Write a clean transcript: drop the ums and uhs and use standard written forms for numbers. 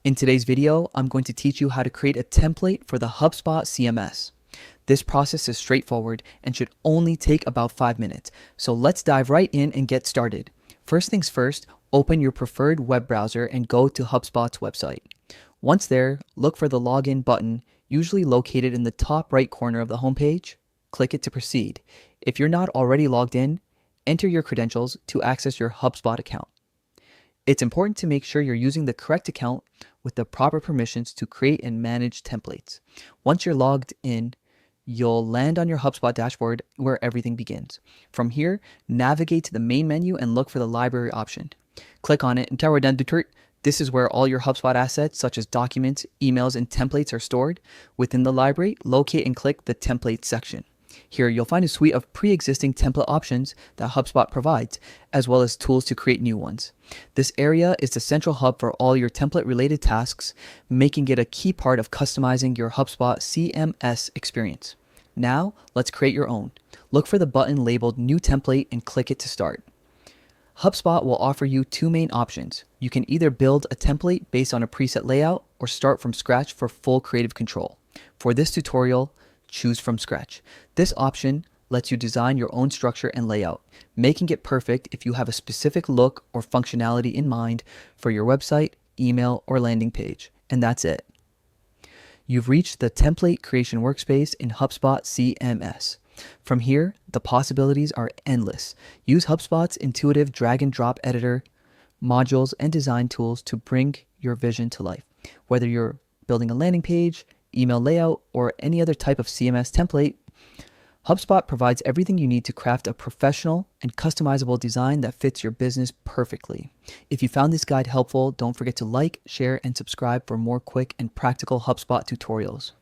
In today's video, I'm going to teach you how to create a template for the Hubspot CMS. This process is straightforward and should only take about 5 minutes. So let's dive right in and get started. First things first, open your preferred web browser and go to Hubspot's website. Once there, look for the login button, usually located in the top right corner of the homepage. Click it to proceed. If you're not already logged in, enter your credentials to access your Hubspot account. It's important to make sure you're using the correct account with the proper permissions to create and manage templates. Once you're logged in, you'll land on your HubSpot dashboard where everything begins. From here, navigate to the main menu and look for the library option. Click on it and this is where all your HubSpot assets such as documents, emails, and templates are stored. Within the library, locate and click the templates section. Here, you'll find a suite of pre-existing template options that HubSpot provides, as well as tools to create new ones. This area is the central hub for all your template-related tasks, making it a key part of customizing your HubSpot CMS experience. Now, let's create your own. Look for the button labeled New Template and click it to start. HubSpot will offer you two main options. You can either build a template based on a preset layout or start from scratch for full creative control. For this tutorial, choose from scratch. This option lets you design your own structure and layout, making it perfect if you have a specific look or functionality in mind for your website, email, or landing page. And that's it. You've reached the template creation workspace in HubSpot CMS. From here, the possibilities are endless. Use HubSpot's intuitive drag and drop editor, modules, and design tools to bring your vision to life. Whether you're building a landing page, email layout, or any other type of CMS template, HubSpot provides everything you need to craft a professional and customizable design that fits your business perfectly. If you found this guide helpful, don't forget to like, share, and subscribe for more quick and practical HubSpot tutorials.